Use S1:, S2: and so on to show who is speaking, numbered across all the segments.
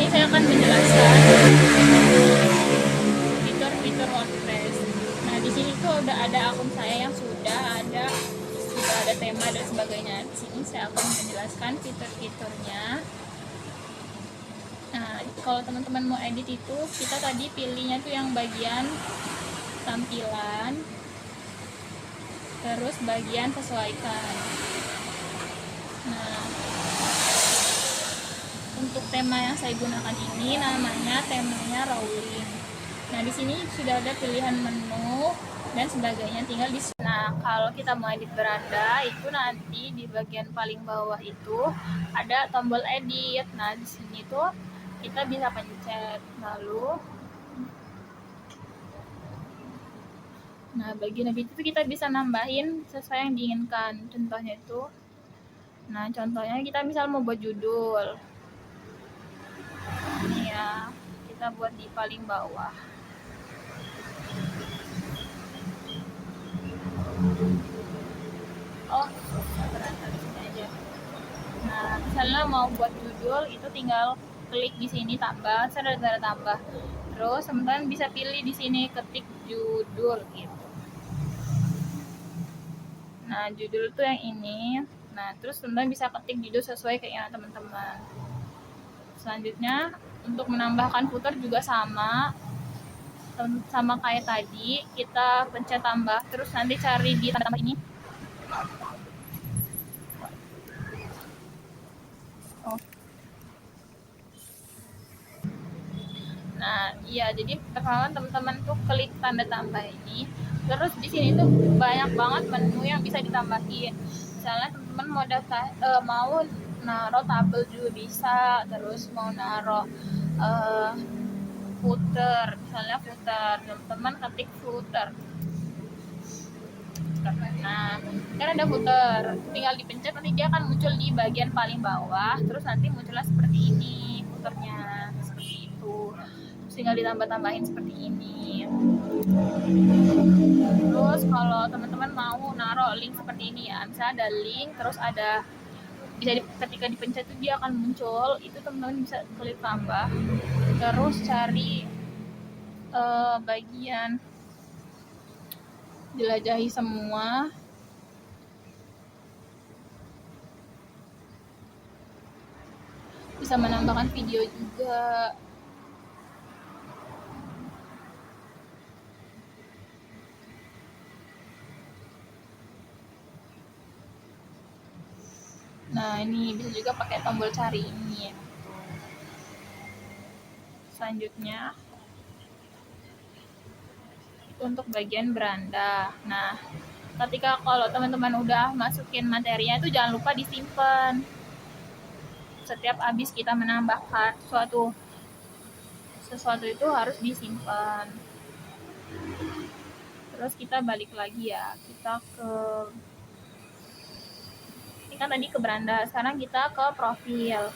S1: saya akan menjelaskan fitur-fitur WordPress. Nah, di sini tuh udah ada akun saya yang sudah ada tema dan sebagainya. Di sini saya akan menjelaskan fitur-fiturnya. Nah, kalau teman-teman mau edit itu, kita tadi pilihnya tuh yang bagian tampilan, terus bagian sesuaikan. Nah, untuk tema yang saya gunakan ini namanya temanya rolling. Nah, di sini sudah ada pilihan menu dan sebagainya, tinggal di. Nah, kalau kita mau edit beranda itu nanti di bagian paling bawah itu ada tombol edit. Nah, di sini tuh kita bisa pencet, lalu nah bagian edit itu kita bisa nambahin sesuai yang diinginkan. Contohnya itu, nah contohnya kita misal mau buat judul, ini ya kita buat di paling bawah. Oh, di sini aja. Nah, misalnya mau buat judul itu tinggal klik di sini tambah, ada tanda tambah. Terus teman-teman bisa pilih di sini ketik judul gitu. Nah, judul tuh yang ini. Nah, terus teman-teman bisa ketik judul sesuai keinginan teman-teman. Selanjutnya, untuk menambahkan footer juga sama kayak tadi, kita pencet tambah, terus nanti cari di tanda tambah ini. Oh. Nah, iya, jadi pertama teman-teman tuh klik tanda tambah ini. Terus di sini tuh banyak banget menu yang bisa ditambahin. Misalnya teman-teman mau mau naruh tabel juga bisa, terus mau naruh footer, misalnya footer, teman-teman ketik footer. Nah, kan ada footer, tinggal dipencet nanti dia akan muncul di bagian paling bawah, terus nanti muncullah seperti ini footernya, seperti itu. Terus tinggal ditambah-tambahin seperti ini. Terus kalau teman-teman mau naruh link seperti ini ya, misalnya ada link, terus ada ketika dipencet itu dia akan muncul, itu teman-teman bisa klik tambah, terus cari bagian jelajahi semua. Bisa menambahkan video juga. Nah, ini bisa juga pakai tombol cari ini. Selanjutnya untuk bagian beranda. Nah, ketika kalau teman-teman udah masukin materinya itu jangan lupa disimpan. Setiap habis kita menambahkan sesuatu itu harus disimpan. Terus kita balik lagi ya, kita ini kan tadi ke beranda, sekarang kita ke profil.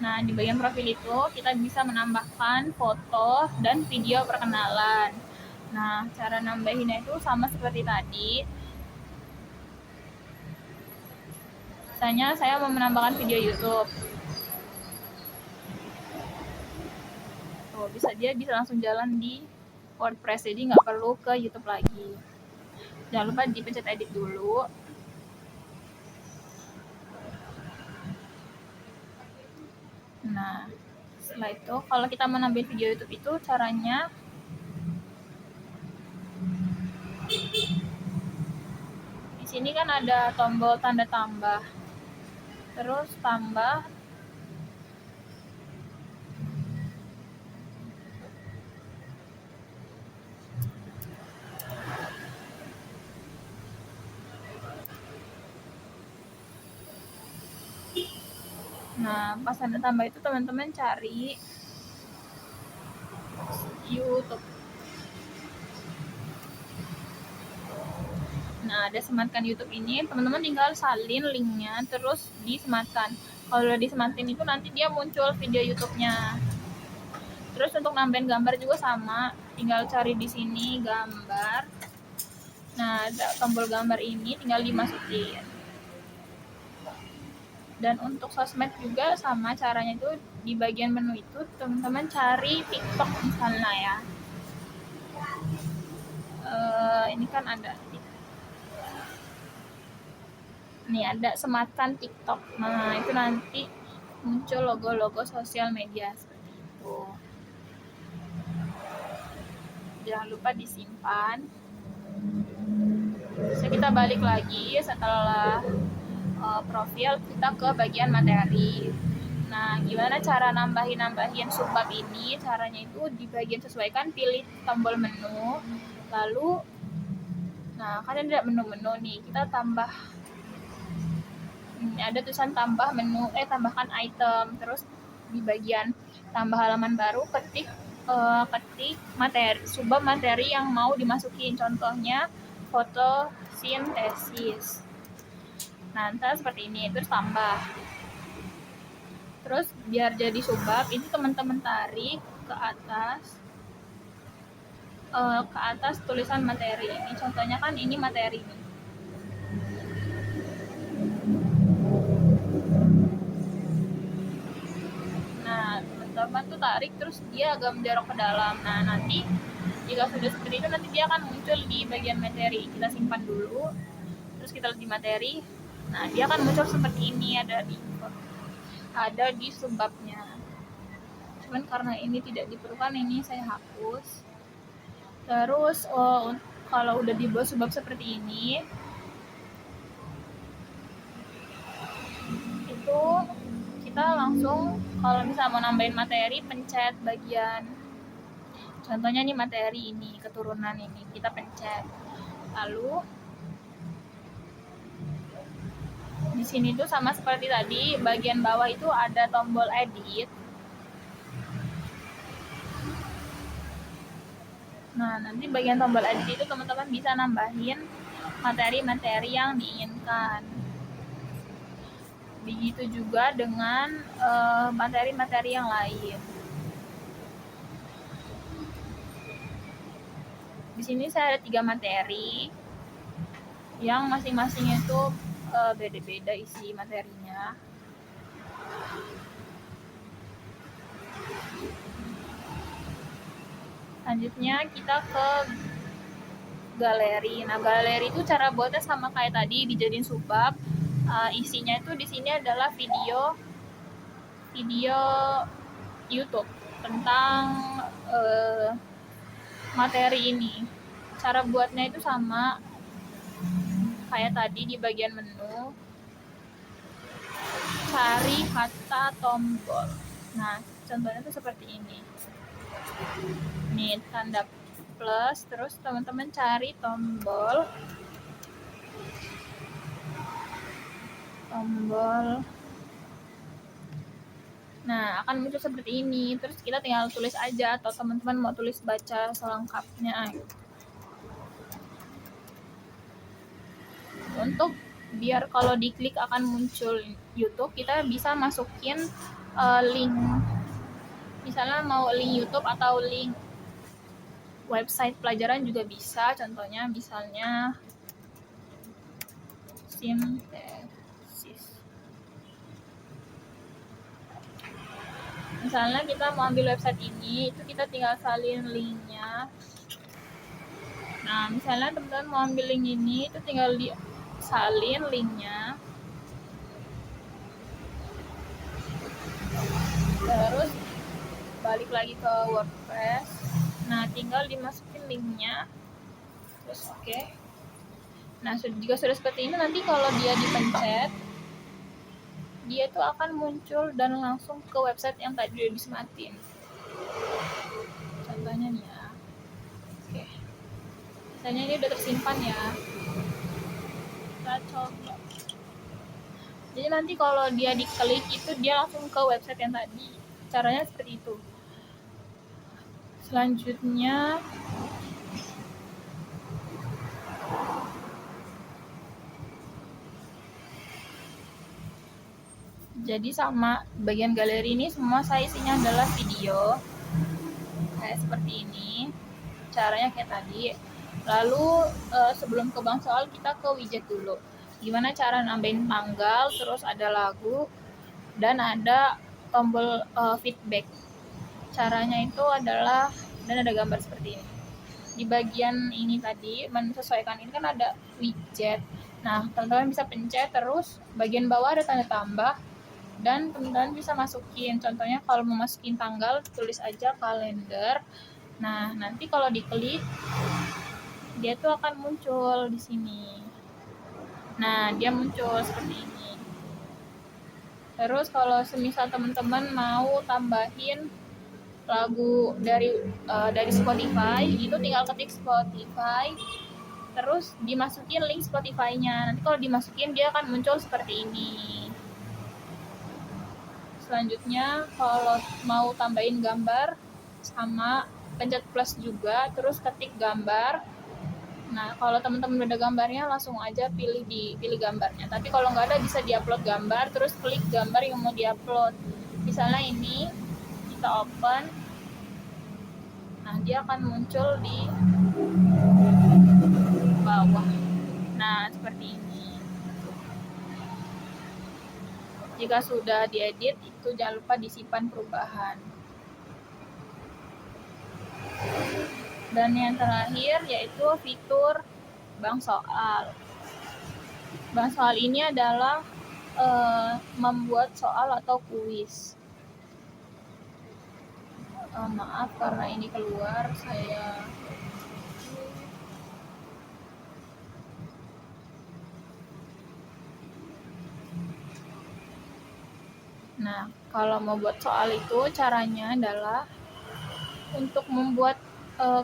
S1: Nah, di bagian profil itu kita bisa menambahkan foto dan video perkenalan. Nah, cara nambahinnya itu sama seperti tadi. Misalnya saya mau menambahkan video YouTube. Tuh, dia bisa langsung jalan di WordPress, jadi nggak perlu ke YouTube lagi. Jangan lupa dipencet edit dulu. Nah, setelah itu kalau kita mau nambahin video YouTube itu caranya di sini kan ada tombol tanda tambah, terus tambah. Nah, pas tanda tambah itu teman-teman cari YouTube. Nah, ada sematkan YouTube ini, teman-teman tinggal salin linknya, terus disematkan. Kalau udah disematin itu nanti dia muncul video YouTube-nya. Terus untuk nambahin gambar juga sama, tinggal cari di sini gambar. Nah, ada tombol gambar ini tinggal dimasukin. Dan untuk sosmed juga sama caranya, itu di bagian menu itu teman-teman cari TikTok misalnya ya. Ini kan ada nih, ada sematkan TikTok. Nah itu nanti muncul logo-logo sosial media seperti itu. Jangan lupa disimpan. Terus kita balik lagi setelah profil, kita ke bagian materi. Nah, gimana cara nambahin subbab ini? Caranya itu di bagian sesuaikan, pilih tombol menu, lalu nah kan ada menu-menu nih, kita tambah, ada tulisan tambah menu, tambahkan item. Terus di bagian tambah halaman baru, ketik materi, subbab materi yang mau dimasukin, contohnya fotosintesis. Nah, ntar seperti ini, terus tambah. Terus biar jadi subbab, ini teman-teman tarik ke atas tulisan materi ini. Contohnya kan ini materi nih. Nah, teman-teman tuh tarik, terus dia agak menjorok ke dalam. Nah, nanti jika sudah seperti itu, nanti dia akan muncul di bagian materi. Kita simpan dulu, terus kita lihat di materi. Nah, dia akan muncul seperti ini, ada di subbabnya. Cuman karena ini tidak diperlukan, ini saya hapus. Terus kalau udah dibuat subbab seperti ini, itu kita langsung, kalau misalnya mau nambahin materi, pencet bagian, contohnya nih materi ini, keturunan ini, kita pencet. Lalu di sini tuh sama seperti tadi, bagian bawah itu ada tombol edit. Nah, nanti bagian tombol edit itu teman-teman bisa nambahin materi-materi yang diinginkan. Begitu juga dengan materi-materi yang lain. Di sini saya ada 3 materi yang masing-masing itu beda-beda isi materinya. Selanjutnya kita ke galeri. Nah, galeri itu cara buatnya sama kayak tadi, dijadiin subbab. Isinya itu di sini adalah video YouTube tentang materi ini. Cara buatnya itu sama kayak tadi, di bagian menu cari kata tombol. Nah, contohnya itu seperti ini. Nih, tanda plus, terus teman-teman cari tombol nah akan muncul seperti ini. Terus kita tinggal tulis aja, atau teman-teman mau tulis baca selengkapnya. Untuk biar kalau diklik akan muncul YouTube, kita bisa masukin link, misalnya mau link YouTube atau link website pelajaran juga bisa. Contohnya misalnya sintesis. Misalnya kita mau ambil website ini, itu kita tinggal salin linknya. Nah, misalnya teman-teman mau ambil link ini, itu tinggal disalin linknya. Terus balik lagi ke WordPress. Nah, tinggal dimasukin linknya. Terus oke. Nah, jika sudah seperti ini, nanti kalau dia dipencet, dia itu akan muncul dan langsung ke website yang tadi udah disematin. Contohnya nih ya. Oke. Misalnya ini udah tersimpan ya. Kita coba. Jadi nanti kalau dia diklik itu dia langsung ke website yang tadi. Caranya seperti itu. Selanjutnya jadi sama bagian galeri ini semua saya isinya adalah video kayak seperti ini, caranya kayak tadi. Lalu sebelum ke bank soal, kita ke widget dulu. gimana cara nambahin tanggal, terus ada lagu, dan ada tombol feedback. Caranya itu adalah, dan ada gambar seperti ini. Di bagian ini tadi menyesuaikan ini kan ada widget. Nah, teman-teman bisa pencet, terus bagian bawah ada tanda tambah, dan teman-teman bisa masukin. Contohnya kalau mau masukin tanggal, tulis aja kalender. Nah, nanti kalau diklik, dia tuh akan muncul di sini. Nah, dia muncul seperti ini. Terus kalau semisal teman-teman mau tambahin lagu dari Spotify, itu tinggal ketik Spotify, terus dimasukin link Spotify-nya. Nanti kalau dimasukin dia akan muncul seperti ini. Selanjutnya kalau mau tambahin gambar, sama pencet plus juga, terus ketik gambar. Nah, kalau teman-teman udah gambarnya, langsung aja pilih gambarnya. Tapi kalau nggak ada, bisa diupload gambar, terus klik gambar yang mau diupload. Misalnya ini, kita open. Nah, dia akan muncul di bawah. Nah, seperti ini. Jika sudah diedit, itu jangan lupa disimpan perubahan. Dan yang terakhir yaitu fitur bank soal. Bank soal ini adalah membuat soal atau kuis. Maaf karena ini keluar, saya Nah, kalau mau buat soal itu caranya adalah untuk membuat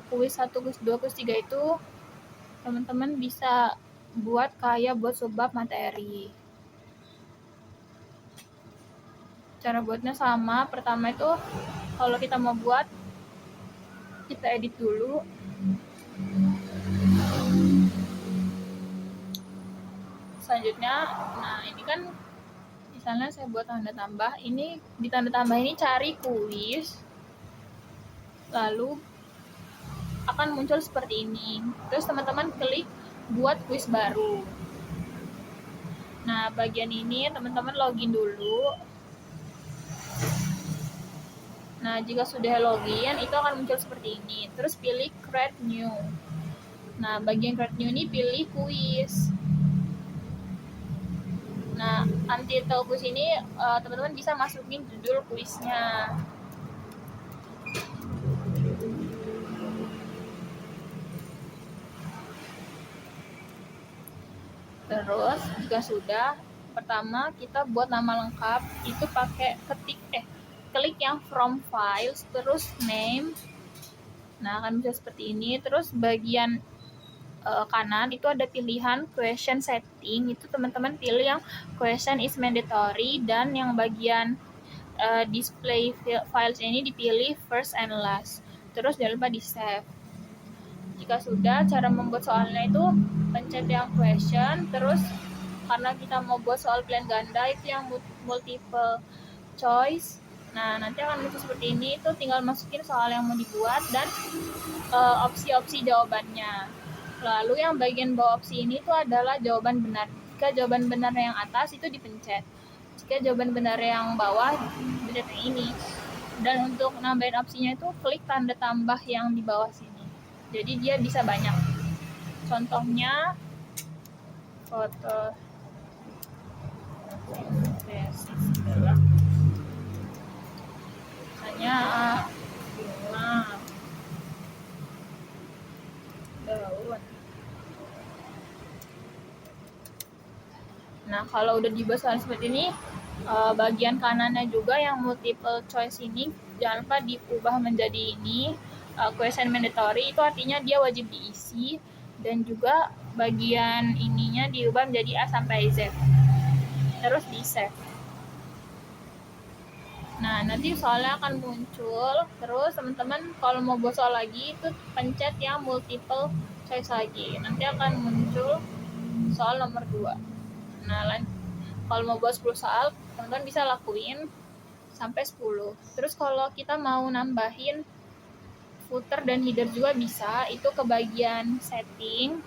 S1: kuis 1, kuis 2, kuis 3 itu teman-teman bisa buat kayak buat subbab materi. Cara buatnya sama. Pertama itu kalau kita mau buat, kita edit dulu. Selanjutnya, nah ini kan misalnya saya buat tanda tambah. Ini di tanda tambah ini cari kuis, lalu akan muncul seperti ini. Terus teman-teman klik buat kuis baru. Nah, bagian ini teman-teman login dulu. Nah, jika sudah login, itu akan muncul seperti ini. Terus pilih create new. Nah, bagian create new ini pilih kuis. Nah, untitled kuis ini teman-teman bisa masukin judul kuisnya. Terus jika sudah, pertama kita buat nama lengkap itu pakai klik yang from files, terus name. Nah, akan bisa seperti ini. Terus bagian kanan itu ada pilihan question setting. Itu teman-teman pilih yang question is mandatory, dan yang bagian display files ini dipilih first and last. Terus jangan lupa di save. Jika sudah, cara membuat soalnya itu pencet yang question, terus karena kita mau buat soal pilihan ganda itu yang multiple choice. Nah, nanti akan muncul seperti ini. Itu tinggal masukin soal yang mau dibuat dan opsi-opsi jawabannya. Lalu yang bagian bawah opsi ini itu adalah jawaban benar. Jika jawaban benar yang atas itu dipencet. Jika jawaban benar yang bawah, pencet yang ini. Dan untuk nambahin opsinya itu klik tanda tambah yang di bawah sini. Jadi dia bisa banyak. Contohnya foto misalnya bunga, daun. Nah, kalau udah dibuat seperti ini, bagian kanannya juga yang multiple choice ini jangan lupa diubah menjadi ini question mandatory. Itu artinya dia wajib diisi, dan juga bagian ininya diubah menjadi A sampai Z. Terus di save. Nah, nanti soalnya akan muncul. Terus teman-teman kalau mau buat soal lagi itu pencet yang multiple choice lagi. Nanti akan muncul soal nomor 2. Nah, kalau mau buat 10 soal, teman-teman bisa lakuin sampai 10. Terus kalau kita mau nambahin footer dan header juga bisa. Itu ke bagian setting.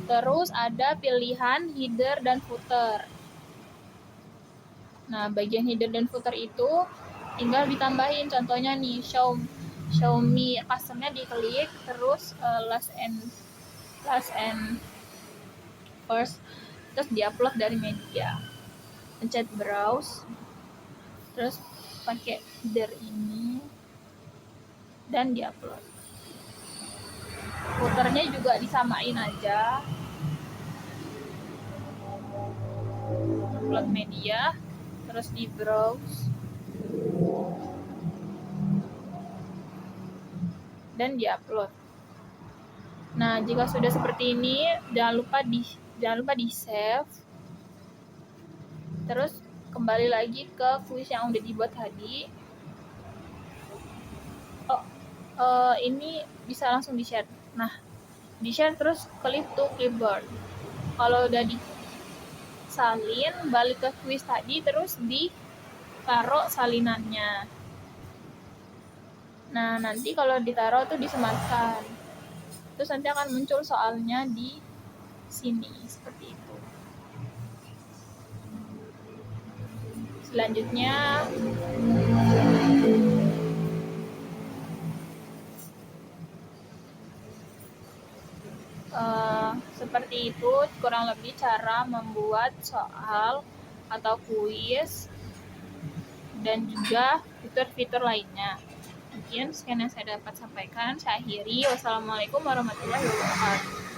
S1: Terus ada pilihan header dan footer. Nah, bagian header dan footer itu tinggal ditambahin. Contohnya nih, Xiaomi customnya diklik, terus last and first, terus diupload dari media. Pencet browse, terus pakai header ini dan diupload. Footernya juga disamain aja. Upload media, terus di browse dan diupload. Nah, jika sudah seperti ini, jangan lupa di save. Terus kembali lagi ke kuis yang udah dibuat tadi. Ini bisa langsung di share. Nah, di share terus klik to clipboard. Kalau udah disalin, balik ke kuis tadi, terus ditaruh salinannya. Nah, nanti kalau ditaruh tuh disematkan. Terus nanti akan muncul soalnya di sini seperti itu. Selanjutnya seperti itu kurang lebih cara membuat soal atau kuis dan juga fitur-fitur lainnya. Mungkin sekian yang saya dapat sampaikan. Saya akhiri. Wassalamualaikum warahmatullahi wabarakatuh.